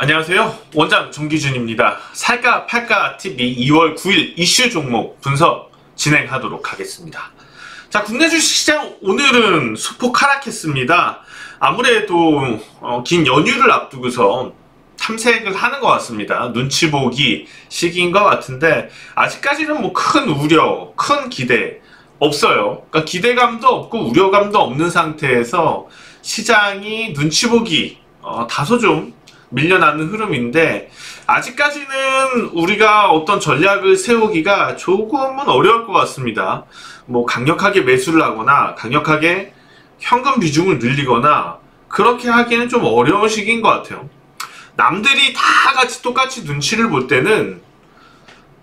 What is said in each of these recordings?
안녕하세요. 원장 정기준입니다. 살까 팔까 TV 2월 9일 이슈 종목 분석 진행하도록 하겠습니다. 자, 국내 주식시장 오늘은 소폭 하락했습니다. 아무래도 긴 연휴를 앞두고서 탐색을 하는 것 같습니다. 눈치 보기 시기인 것 같은데 아직까지는 뭐 큰 우려, 큰 기대 없어요. 그러니까 기대감도 없고 우려감도 없는 상태에서 시장이 눈치 보기 다소 좀 밀려나는 흐름인데 아직까지는 우리가 어떤 전략을 세우기가 조금은 어려울 것 같습니다. 뭐 강력하게 매수를 하거나 강력하게 현금 비중을 늘리거나 그렇게 하기는 좀 어려운 시기인 것 같아요. 남들이 다 같이 똑같이 눈치를 볼 때는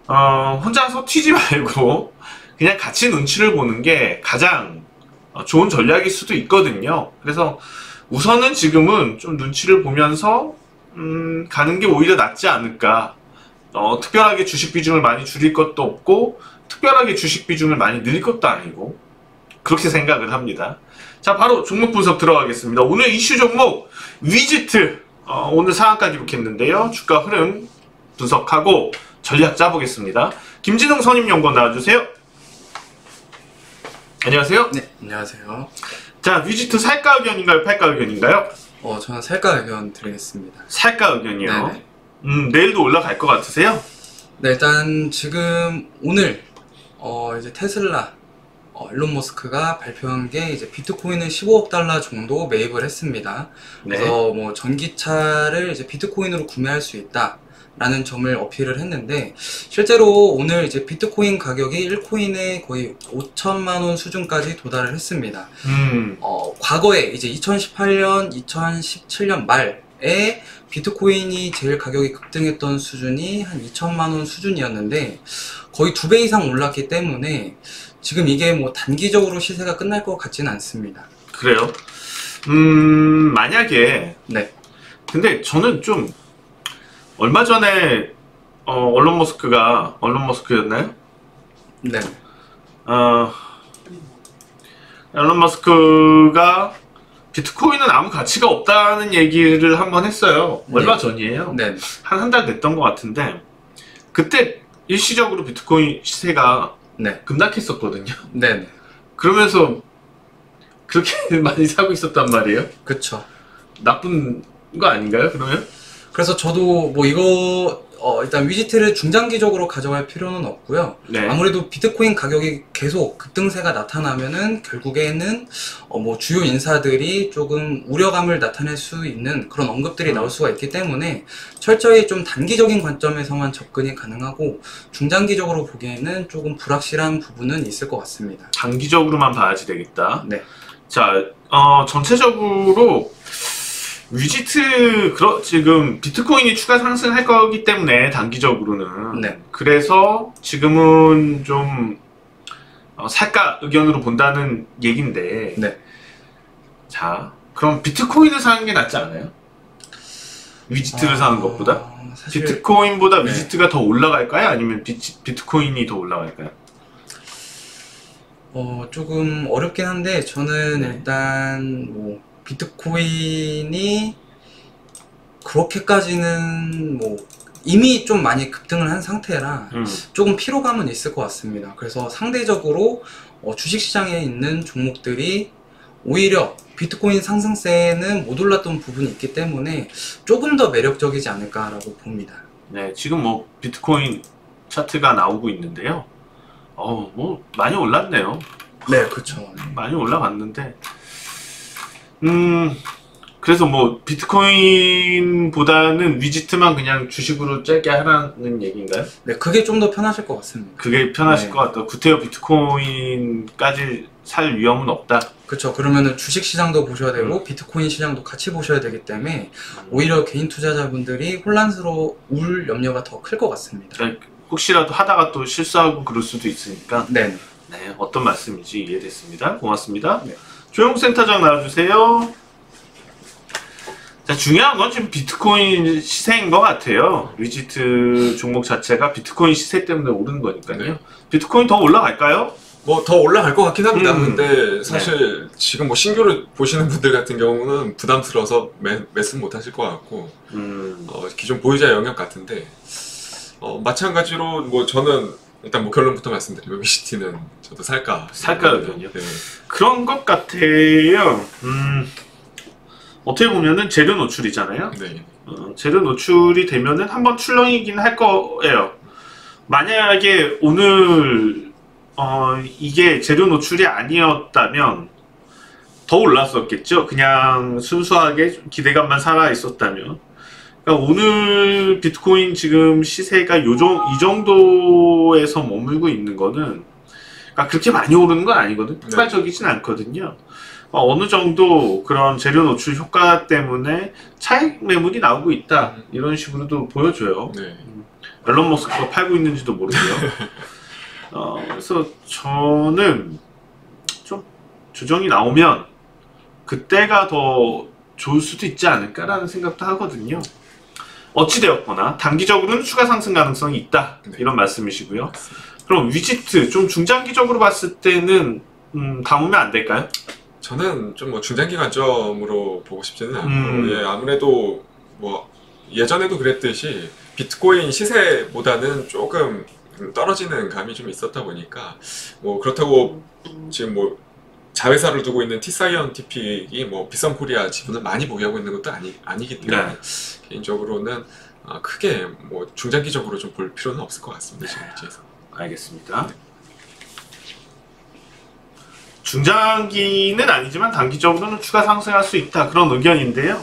혼자서 튀지 말고 그냥 같이 눈치를 보는 게 가장 좋은 전략일 수도 있거든요. 그래서 우선은 지금은 좀 눈치를 보면서 가는 게 오히려 낫지 않을까. 특별하게 주식 비중을 많이 줄일 것도 없고 특별하게 주식 비중을 많이 늘릴 것도 아니고 그렇게 생각을 합니다. 자, 바로 종목 분석 들어가겠습니다. 오늘 이슈 종목 위지트 오늘 상한가 기록했는데요. 주가 흐름 분석하고 전략 짜보겠습니다. 김진웅 선임연구원 나와주세요. 안녕하세요. 네, 안녕하세요. 자, 위지트 살까 의견인가요? 팔까 의견인가요? 저는 살까 의견 드리겠습니다. 살까 의견이요? 네네. 내일도 올라갈 것 같으세요? 네, 일단 지금 오늘 이제 테슬라 일론 머스크가 발표한 게 이제 비트코인을 15억 달러 정도 매입을 했습니다. 네. 그래서 뭐 전기차를 이제 비트코인으로 구매할 수 있다. 라는 점을 어필을 했는데 실제로 오늘 이제 비트코인 가격이 1코인에 거의 5천만 원 수준까지 도달을 했습니다. 과거에 이제 2018년, 2017년 말에 비트코인이 제일 가격이 급등했던 수준이 한 2천만 원 수준이었는데 거의 2배 이상 올랐기 때문에 지금 이게 뭐 단기적으로 시세가 끝날 것 같지는 않습니다. 그래요? 만약에 네. 근데 저는 좀 얼마 전에 일론 머스크였나요? 네. 일론 머스크가 비트코인은 아무 가치가 없다는 얘기를 한번 했어요. 얼마 전이에요. 네. 한 달 됐던 것 같은데 그때 일시적으로 비트코인 시세가 네. 급락했었거든요. 네. 그러면서 그렇게 많이 사고 있었단 말이에요. 그쵸. 나쁜 거 아닌가요, 그러면? 그래서 저도 뭐 이거 일단 위지트를 중장기적으로 가져갈 필요는 없고요. 네. 아무래도 비트코인 가격이 계속 급등세가 나타나면은 결국에는 뭐 주요 인사들이 조금 우려감을 나타낼 수 있는 그런 언급들이 나올 수가 있기 때문에 철저히 좀 단기적인 관점에서만 접근이 가능하고 중장기적으로 보기에는 조금 불확실한 부분은 있을 것 같습니다. 단기적으로만 봐야지 되겠다. 네. 자, 전체적으로 위지트 지금 비트코인이 추가 상승할 거기 때문에 단기적으로는 네. 그래서 지금은 좀 살까 의견으로 본다는 얘긴데 네. 자, 그럼 비트코인을 사는 게 낫지 않아요? 위지트를 사는 것보다? 사실 비트코인보다 네. 위지트가 더 올라갈까요? 아니면 비트코인이 더 올라갈까요? 조금 어렵긴 한데 저는 네. 일단 뭐 비트코인이 그렇게까지는 뭐 이미 좀 많이 급등을 한 상태라 조금 피로감은 있을 것 같습니다. 그래서 상대적으로 주식시장에 있는 종목들이 오히려 비트코인 상승세는 못 올랐던 부분이 있기 때문에 조금 더 매력적이지 않을까라고 봅니다. 네, 지금 뭐 비트코인 차트가 나오고 있는데요. 뭐 많이 올랐네요. 네, 그렇죠. 많이 올라갔는데 그래서 뭐 비트코인보다는 위지트만 그냥 주식으로 짧게 하라는 얘기인가요? 네, 그게 좀 더 편하실 것 같습니다. 그게 편하실 네. 것 같다. 구태여 비트코인까지 살 위험은 없다. 그렇죠. 그러면은 주식 시장도 보셔야 되고 비트코인 시장도 같이 보셔야 되기 때문에 오히려 개인 투자자분들이 혼란스러울 염려가 더 클 것 같습니다. 그러니까 혹시라도 하다가 또 실수하고 그럴 수도 있으니까 네. 네, 어떤 말씀인지 이해됐습니다. 고맙습니다. 네. 조용센터장 나와주세요. 자, 중요한 건 지금 비트코인 시세인 것 같아요. 위지트 종목 자체가 비트코인 시세 때문에 오르는 거니까요. 네. 비트코인 더 올라갈까요? 뭐 더 올라갈 것 같긴 합니다. 음. 근데 사실 지금 뭐 신규를 보시는 분들 같은 경우는 부담스러워서 매수 못 하실 것 같고 기존 보유자 영역 같은데 마찬가지로 뭐 저는 일단 뭐 결론부터 말씀드리면 위시티는 저도 살까 의견이요? 네. 그런 것 같아요. 어떻게 보면은 재료 노출이잖아요. 네. 재료 노출이 되면은 한번 출렁이긴 할 거예요. 만약에 오늘 이게 재료 노출이 아니었다면 더 올랐었겠죠. 그냥 순수하게 좀 기대감만 살아 있었다면. 그러니까 오늘 비트코인 지금 시세가 이 정도에서 머물고 있는 거는 그러니까 그렇게 많이 오르는 건 아니거든. 폭발적이진 않거든요. 어느 정도 그런 재료 노출 효과 때문에 차익 매물이 나오고 있다. 이런 식으로도 보여줘요. 네. 앨런 머스크가 팔고 있는지도 모르고요. 그래서 저는 좀 조정이 나오면 그때가 더 좋을 수도 있지 않을까라는 생각도 하거든요. 어찌되었거나 단기적으로는 추가 상승 가능성이 있다. 네. 이런 말씀이시고요. 그럼 위지트 좀 중장기적으로 봤을 때는 담으면 안 될까요? 저는 좀 뭐 중장기 관점으로 보고 싶지는 않고 예, 아무래도 뭐 예전에도 그랬듯이 비트코인 시세보다는 조금 떨어지는 감이 좀 있었다 보니까 뭐 그렇다고 지금 뭐 자회사를 두고 있는 T사이언티픽이 뭐 비썸코리아 지분을 많이 보유하고 있는 것도 아니기 때문에 개인적으로는 크게 뭐 중장기적으로 좀 볼 필요는 없을 것 같습니다. 지금 위치에서. 알겠습니다. 중장기는 아니지만 단기적으로는 추가 상승할 수 있다. 그런 의견인데요.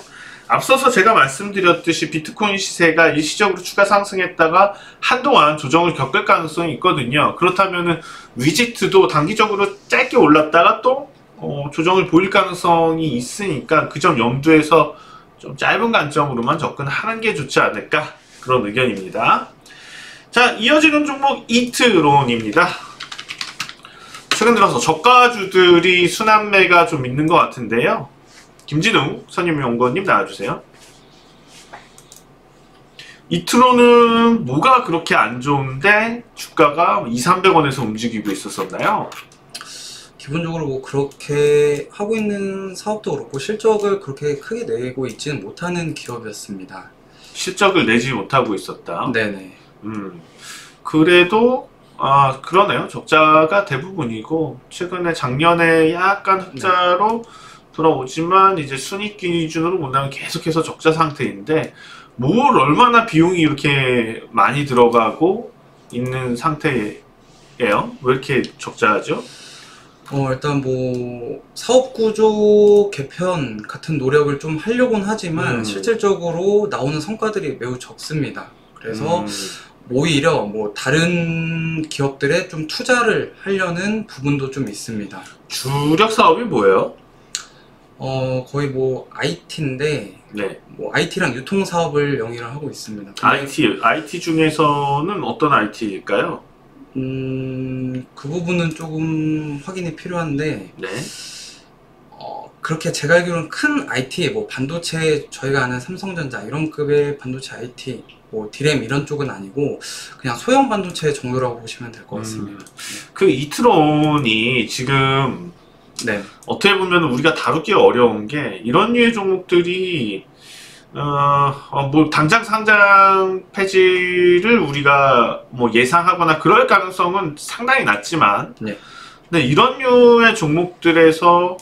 앞서서 제가 말씀드렸듯이 비트코인 시세가 일시적으로 추가 상승했다가 한동안 조정을 겪을 가능성이 있거든요. 그렇다면 위지트도 단기적으로 짧게 올랐다가 또 조정을 보일 가능성이 있으니까 그 점 염두에서 좀 짧은 관점으로만 접근하는 게 좋지 않을까, 그런 의견입니다. 자, 이어지는 종목 이트론입니다. 최근 들어서 저가주들이 순환매가 좀 있는 것 같은데요. 김진웅 선임연구원님 나와주세요. 이트론은 뭐가 그렇게 안 좋은데 주가가 200~300원에서 움직이고 있었었나요? 기본적으로 뭐 그렇게 하고 있는 사업도 그렇고 실적을 그렇게 크게 내고 있지는 못하는 기업이었습니다. 실적을 내지 못하고 있었다. 네네. 그래도 그러네요. 적자가 대부분이고 최근에 작년에 약간 흑자로 돌아오지만 이제 순이익 기준으로 본다면 계속해서 적자 상태인데 뭘 얼마나 비용이 이렇게 많이 들어가고 있는 상태예요? 왜 이렇게 적자하죠? 일단 뭐 사업 구조 개편 같은 노력을 좀 하려고는 하지만 실질적으로 나오는 성과들이 매우 적습니다. 그래서 오히려 뭐 다른 기업들에 좀 투자를 하려는 부분도 좀 있습니다. 주력 사업이 뭐예요? 거의 뭐 IT인데 네. 뭐 IT랑 유통 사업을 영위를 하고 있습니다. IT 중에서는 어떤 IT일까요? 그 부분은 조금 확인이 필요한데 네. 그렇게 제가 알기로는 큰 IT, 뭐 반도체 저희가 아는 삼성전자 이런 급의 반도체 IT, 뭐 디램 이런 쪽은 아니고 그냥 소형 반도체 정도라고 보시면 될 것 같습니다. 그 이트론이 지금 네. 어떻게 보면 우리가 다루기 어려운 게 이런 류의 종목들이 뭐 당장 상장 폐지를 우리가 뭐 예상하거나 그럴 가능성은 상당히 낮지만 네. 근데 이런 류의 종목들에서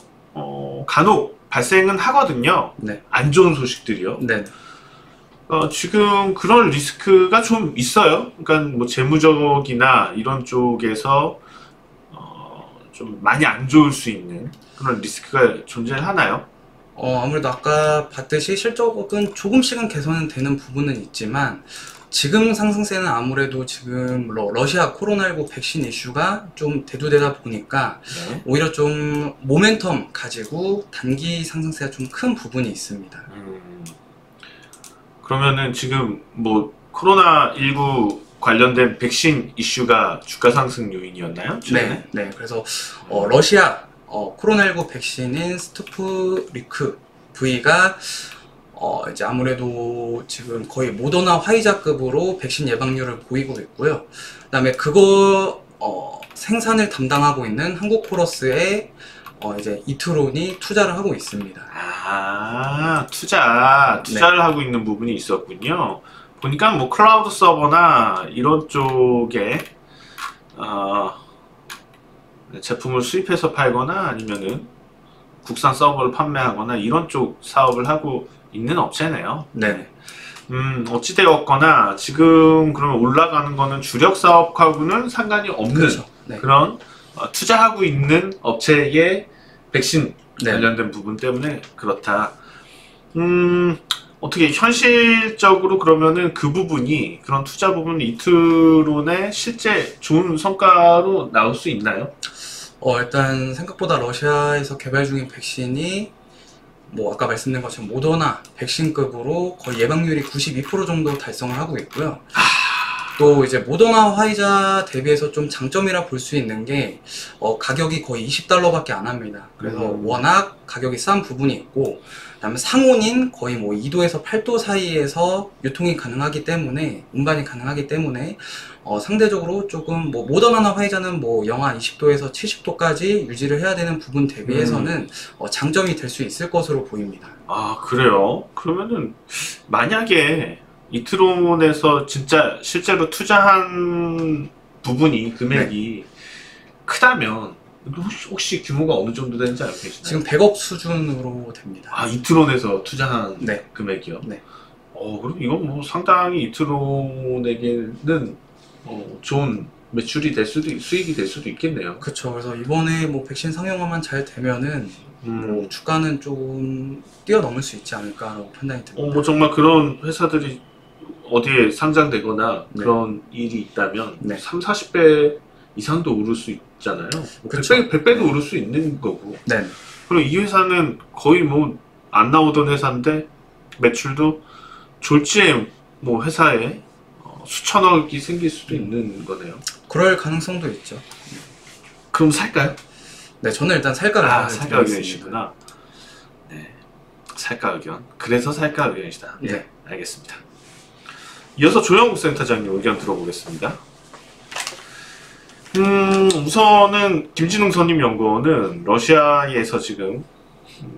간혹 발생은 하거든요. 네. 안 좋은 소식들이요. 네. 지금 그런 리스크가 좀 있어요. 그러니까 뭐 재무적이나 이런 쪽에서 좀 많이 안 좋을 수 있는 그런 리스크가 존재하나요? 아무래도 아까 봤듯이 실적은 조금씩은 개선은 되는 부분은 있지만 지금 상승세는 아무래도 지금 러시아 코로나19 백신 이슈가 좀 대두되다 보니까 네. 오히려 좀 모멘텀 가지고 단기 상승세가 좀 큰 부분이 있습니다. 그러면은 지금 뭐 코로나19 관련된 백신 이슈가 주가 상승 요인이었나요? 네, 네. 그래서 러시아 코로나19 백신인 스푸트니크 V가 이제 아무래도 지금 거의 모더나 화이자급으로 백신 예방률을 보이고 있고요. 그다음에 그거 생산을 담당하고 있는 한국포러스에 이제 이트론이 투자를 하고 있습니다. 아, 투자를 하고 있는 부분이 있었군요. 보니까 뭐 클라우드 서버나 이런 쪽에 제품을 수입해서 팔거나 아니면은 국산 서버를 판매하거나 이런 쪽 사업을 하고 있는 업체네요. 네. 어찌되었거나 지금 그러면 올라가는 거는 주력 사업하고는 상관이 없는 그렇죠. 네. 그런 투자하고 있는 업체의 백신 네. 관련된 부분 때문에 그렇다. 어떻게 현실적으로 그러면은 그 부분이 그런 투자 부분 이트론의 실제 좋은 성과로 나올 수 있나요? 일단 생각보다 러시아에서 개발 중인 백신이 뭐 아까 말씀드린 것처럼 모더나 백신급으로 거의 예방률이 92% 정도 달성을 하고 있고요. 또 이제 모더나 화이자 대비해서 좀 장점이라 볼 수 있는 게 가격이 거의 $20밖에 안 합니다. 그래서 워낙 가격이 싼 부분이 있고, 그다음에 상온인 거의 뭐 2도에서 8도 사이에서 유통이 가능하기 때문에, 운반이 가능하기 때문에 상대적으로 조금 뭐 모더나나 화이자는 뭐 영하 20도에서 70도까지 유지를 해야 되는 부분 대비해서는 장점이 될 수 있을 것으로 보입니다. 아, 그래요? 그러면은 만약에 이트론에서 진짜 실제로 투자한 부분이 금액이 크다면 혹시 규모가 어느 정도 되는지 알고 계시나요? 지금 100억 수준으로 됩니다. 아, 이트론에서 투자한 네. 금액이요? 네. 그럼 이건 뭐 상당히 이트론에게는 좋은 매출이 될 수도, 수익이 될 수도 있겠네요. 그렇죠. 그래서 이번에 뭐 백신 상용화만 잘 되면은 뭐 주가는 좀 뛰어넘을 수 있지 않을까라고 판단이 듭니다. 뭐 정말 그런 회사들이 어디에 상장되거나 네. 그런 일이 있다면 네. 30-40배 이상도 오를 수 있잖아요. 그쵸. 100배도 오를 수 있는 거고. 네. 그리고 이 회사는 거의 뭐 안 나오던 회사인데 매출도 졸지에 뭐 회사에 수천억이 생길 수도 있는 거네요. 그럴 가능성도 있죠. 그럼 살까요? 네, 저는 일단 살까 의견을 살까 드리겠습니다. 의견이시구나. 네, 살까 의견. 그래서 살까 의견이시다. 네. 알겠습니다. 이어서 조영욱 센터장님 의견 들어보겠습니다. 우선은 김진웅 선임연구원은 러시아에서 지금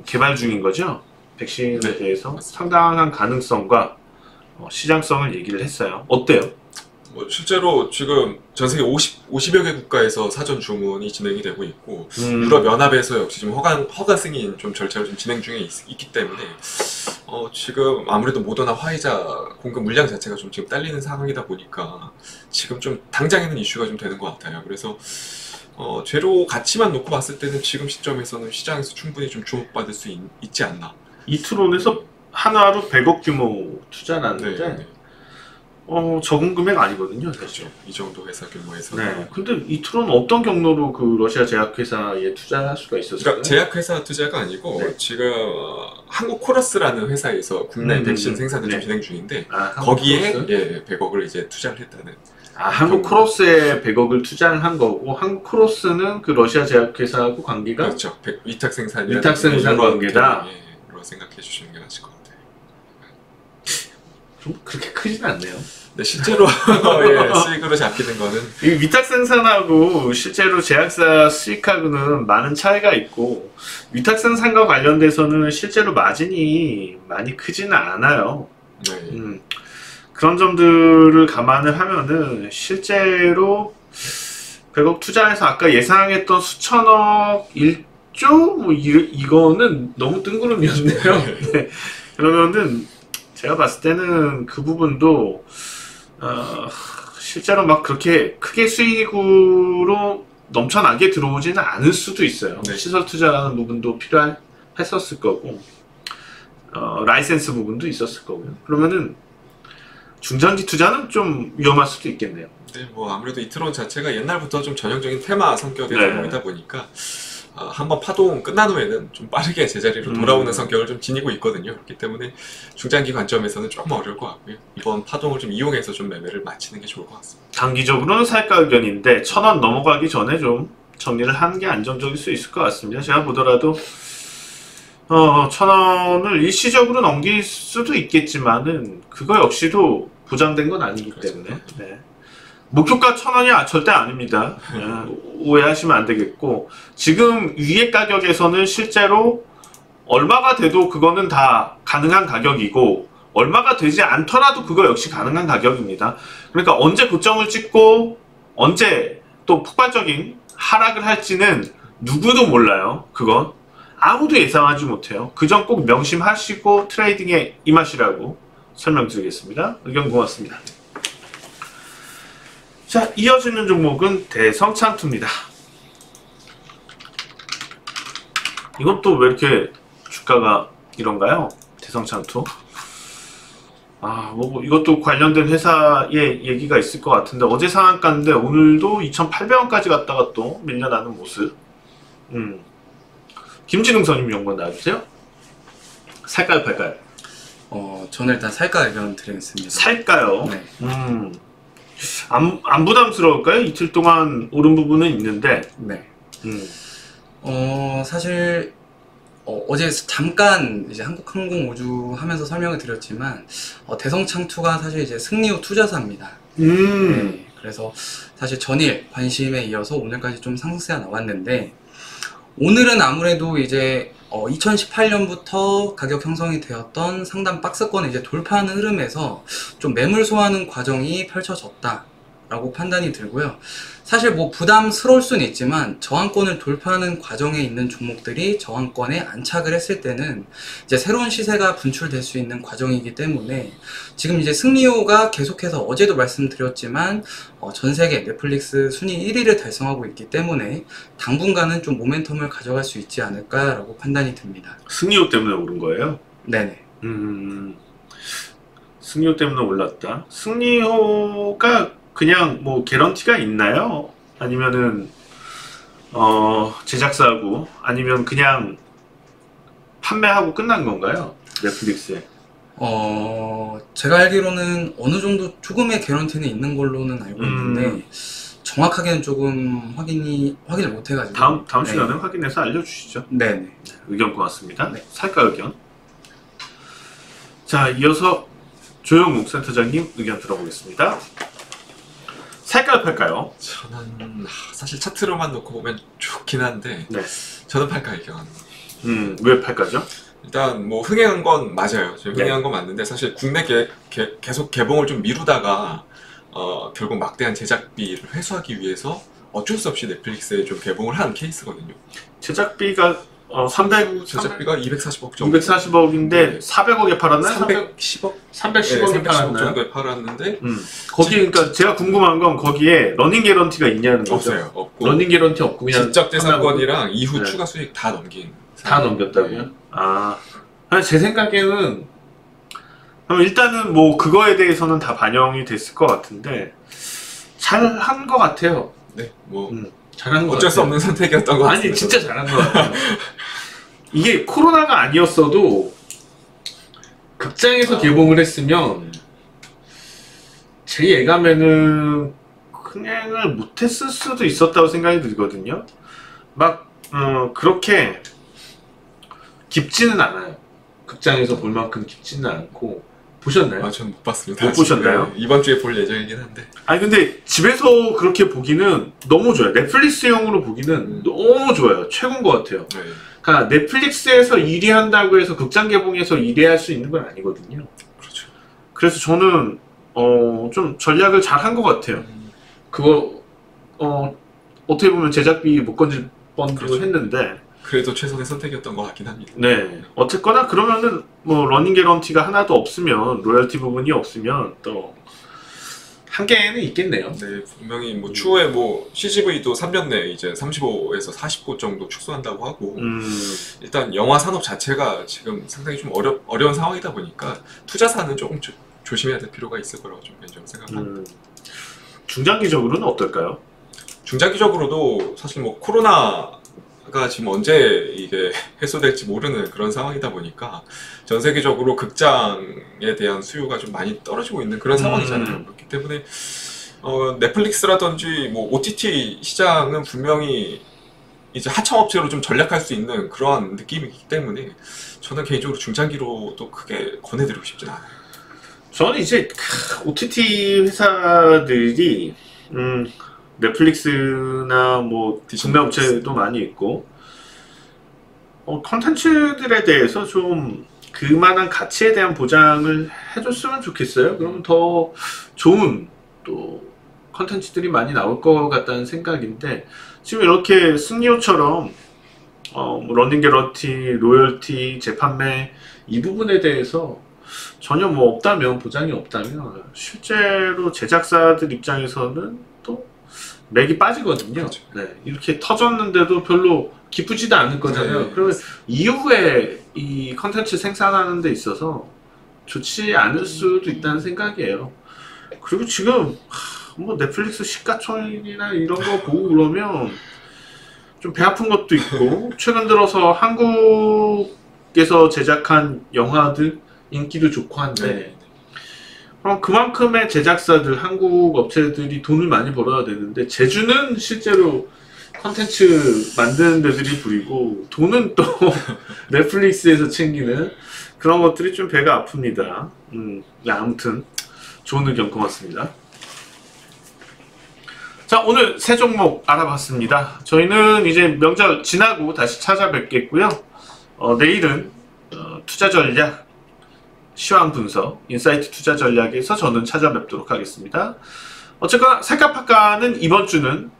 개발 중인 거죠. 백신에 네, 대해서 맞습니다. 상당한 가능성과 시장성을 얘기를 했어요. 어때요? 뭐 실제로 지금 전 세계 50여 개 국가에서 사전 주문이 진행이 되고 있고, 유럽 연합에서 역시 지금 허가 승인 좀 절차를 좀 진행 중에 있기 때문에 지금 아무래도 모더나 화이자 공급 물량 자체가 좀 지금 딸리는 상황이다 보니까 지금 좀 당장에는 이슈가 좀 되는 것 같아요. 그래서 재료 가치만 놓고 봤을 때는 지금 시점에서는 시장에서 충분히 좀 주목받을 수 있지 않나. 이트론에서 하나로 100억 규모 투자났는데 네. 적은 금액 아니거든요, 사실. 그렇죠. 이 정도 회사 규모에서. 네. 근데 이트론 어떤 경로로 그 러시아 제약회사에 투자할 수가 있었어요? 그러니까 제약회사 투자가 아니고 네. 지금 한국 코러스라는 회사에서 국내 백신 생산을 좀 네. 진행 중인데 한국 거기에 크로스? 100억을 이제 투자를 했다는. 한국 크로스에 100억을 투자를 한 거고 한국 크로스는 그 러시아 제약회사하고 관계가 그렇죠. 위탁 생산. 위탁 생산 관계다. 로 생각해 주시는 게 맞을 것 같아요. 좀 그렇게 크진 않네요. 근데 실제로 수익으로 잡히는 거는 이 위탁 생산하고 실제로 제약사 수익하고는 많은 차이가 있고 위탁 생산과 관련돼서는 실제로 마진이 많이 크지는 않아요. 네. 그런 점들을 감안을 하면은 실제로 100억 투자해서 아까 예상했던 수천억 1조 뭐 이거는 너무 뜬구름이었네요. 네. 그러면은 제가 봤을 때는 그 부분도 실제로 막 그렇게 크게 수익으로 넘쳐나게 들어오지는 않을 수도 있어요. 네. 시설 투자하는 부분도 필요했었을 거고 라이센스 부분도 있었을 거고요. 그러면은 중장기 투자는 좀 위험할 수도 있겠네요. 네, 뭐 아무래도 이트론 자체가 옛날부터 좀 전형적인 테마 성격의 네. 종목이다 보니까 한번 파동 끝난 후에는 좀 빠르게 제자리로 돌아오는 성격을 좀 지니고 있거든요. 그렇기 때문에 중장기 관점에서는 조금 어려울 것 같고요. 이번 파동을 좀 이용해서 좀 매매를 마치는 게 좋을 것 같습니다. 단기적으로는 살까 의견인데 1000원 넘어가기 전에 좀 정리를 하는 게 안정적일 수 있을 것 같습니다. 제가 보더라도 1000원을 일시적으로 넘길 수도 있겠지만은 그거 역시도 보장된 건 아니기 그렇죠. 때문에 네. 목표가 1,000원이 절대 아닙니다. 오해하시면 안 되겠고, 지금 위의 가격에서는 실제로 얼마가 돼도 그거는 다 가능한 가격이고, 얼마가 되지 않더라도 그거 역시 가능한 가격입니다. 그러니까 언제 고점을 찍고 언제 또 폭발적인 하락을 할지는 누구도 몰라요. 그건 아무도 예상하지 못해요. 그 점 꼭 명심하시고 트레이딩에 임하시라고 설명드리겠습니다. 의견 고맙습니다. 자, 이어지는 종목은 대성창투입니다. 이건 또 왜 이렇게 주가가 이런가요? 대성창투. 뭐 이것도 관련된 회사의 얘기가 있을 것 같은데, 어제 상한가인데 오늘도 2,800원까지 갔다가 또 밀려나는 모습. 김진웅 선임 연구원 나와주세요. 살까요, 팔까요? 저는 일단 살까 의견 드리겠습니다. 살까요? 네. 안 부담스러울까요? 이틀 동안 오른 부분은 있는데. 네. 사실 어제 잠깐 이제 한국항공우주 하면서 설명을 드렸지만, 대성창투가 사실 이제 승리호 투자사입니다. 네, 그래서 사실 전일 관심에 이어서 오늘까지 좀 상승세가 나왔는데, 오늘은 아무래도 이제 2018년부터 가격 형성이 되었던 상단 박스권을 이제 돌파하는 흐름에서 좀 매물 소화하는 과정이 펼쳐졌다라고 판단이 들고요. 사실 뭐 부담스러울 수는 있지만 저항권을 돌파하는 과정에 있는 종목들이 저항권에 안착을 했을 때는 이제 새로운 시세가 분출될 수 있는 과정이기 때문에, 지금 이제 승리호가 계속해서 어제도 말씀드렸지만 전 세계 넷플릭스 순위 1위를 달성하고 있기 때문에 당분간은 좀 모멘텀을 가져갈 수 있지 않을까라고 판단이 듭니다. 승리호 때문에 오른 거예요? 네네. 승리호 때문에 올랐다. 승리호가 그냥 뭐 개런티가 있나요? 아니면은 제작사하고, 아니면 그냥 판매하고 끝난 건가요? 넷플릭스에. 제가 알기로는 어느 정도 조금의 개런티는 있는 걸로는 알고 있는데 정확하게는 조금 확인을 못 해가지고 다음 시간에 확인해서 알려주시죠. 네네. 의견 고맙습니다. 네. 살까 의견. 자, 이어서 조영욱 센터장님 의견 들어보겠습니다. 살까요, 팔까요? 저는 사실 차트로만 놓고 보면 좋긴 한데, 네. 저는 팔까 의견. 왜 팔까죠? 일단 뭐 흥행한 건 맞아요. 지금 네. 흥행한 건 맞는데, 사실 국내 계속 개봉을 좀 미루다가 결국 막대한 제작비를 회수하기 위해서 어쩔 수 없이 넷플릭스에 좀 개봉을 한 케이스거든요. 제작비가 300, 제작비가 240억 정도. 240억인데 네. 400억에 팔았나요? 310억? 310억에 310억 팔았나요? 정도에 팔았는데 거기, 그러니까 제가 궁금한 건 거기에 러닝 개런티가 있냐는 거죠. 없어요. 없고 러닝 개런티 없고 그냥 지적재산권이랑 이후 네. 추가 수익 다 넘긴. 다 넘겼다고요? 네. 제 생각에는 일단은 뭐 그거에 대해서는 다 반영이 됐을 것 같은데 잘한 것 같아요. 네, 뭐 잘한 것 어쩔 수 같아요. 없는 선택이었던 것 같아요. 아니 진짜 잘한 것 같아요. 이게 코로나가 아니었어도 극장에서 개봉을 했으면 제 예감에는 흥행을 못했을 수도 있었다고 생각이 들거든요. 막 그렇게 깊지는 않아요. 극장에서 볼 만큼 깊지는 않고. 보셨나요? 저는 못 봤습니다. 못 보셨나요? 네, 이번 주에 볼 예정이긴 한데. 아니 근데 집에서 그렇게 보기는 너무 좋아요. 넷플릭스용으로 보기는 너무 좋아요. 최고인 것 같아요. 네. 그러니까 넷플릭스에서 1위 한다고 해서 극장 개봉해서 1위 할 수 있는 건 아니거든요. 그렇죠. 그래서 저는 좀 전략을 잘 한 것 같아요. 그거 어떻게 보면 제작비 못 건질 뻔도 그렇죠. 했는데 그래도 최선의 선택이었던 것 같긴 합니다. 네. 어쨌거나 그러면은 뭐 러닝 개런티가 하나도 없으면, 로열티 부분이 없으면 또 한계는 있겠네요. 네, 분명히 뭐 추후에 뭐 CGV도 3년 내에 이제 35에서 40곳 정도 축소한다고 하고, 일단 영화 산업 자체가 지금 상당히 좀 어려운 상황이다 보니까 투자사는 조금 조심해야 될 필요가 있을 거라고 좀 개인적으로 생각합니다. 중장기적으로는 어떨까요? 중장기적으로도 사실 뭐 코로나가 지금 언제 이게 해소될지 모르는 그런 상황이다 보니까 전 세계적으로 극장에 대한 수요가 좀 많이 떨어지고 있는 그런 상황이잖아요. 그렇기 때문에 넷플릭스라든지 뭐 OTT 시장은 분명히 이제 하청업체로 좀 전략할 수 있는 그러한 느낌이기 때문에 저는 개인적으로 중장기로도 크게 권해드리고 싶진 않아요. 저는 이제 OTT 회사들이 넷플릭스나 뭐 국내 업체도 많이 있고 컨텐츠들에 대해서 좀 그만한 가치에 대한 보장을 해줬으면 좋겠어요. 그러면 더 좋은 또 컨텐츠들이 많이 나올 것 같다는 생각인데, 지금 이렇게 승리호처럼 뭐 러닝 개러티, 로열티, 재판매 이 부분에 대해서 전혀 뭐 없다면, 보장이 없다면 실제로 제작사들 입장에서는 또 맥이 빠지거든요. 그렇죠. 네, 이렇게 터졌는데도 별로 기쁘지도 않을 거잖아요. 네. 그러면 이후에 이 컨텐츠 생산하는 데 있어서 좋지 않을 수도 있다는 생각이에요. 그리고 지금 뭐 넷플릭스 시가총액이나 이런 거 보고 그러면 좀 배 아픈 것도 있고, 최근 들어서 한국에서 제작한 영화들 인기도 좋고 한데, 네. 그럼 그만큼의 제작사들, 한국 업체들이 돈을 많이 벌어야 되는데, 제주는 실제로 컨텐츠 만드는 데들이 부리고 돈은 또 넷플릭스에서 챙기는 그런 것들이 좀 배가 아픕니다. 네, 아무튼 좋은 의견 고맙습니다. 자, 오늘 새 종목 알아봤습니다. 저희는 이제 명절 지나고 다시 찾아뵙겠고요. 내일은 투자 전략, 시황 분석, 인사이트 투자 전략에서 저는 찾아뵙도록 하겠습니다. 어쨌거나 살까 팔까는 이번 주는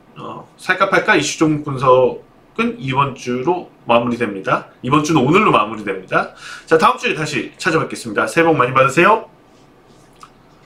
살까 팔까 이슈 종목 분석은 이번 주로 마무리됩니다. 이번 주는 오늘로 마무리됩니다. 자, 다음 주에 다시 찾아뵙겠습니다. 새해 복 많이 받으세요.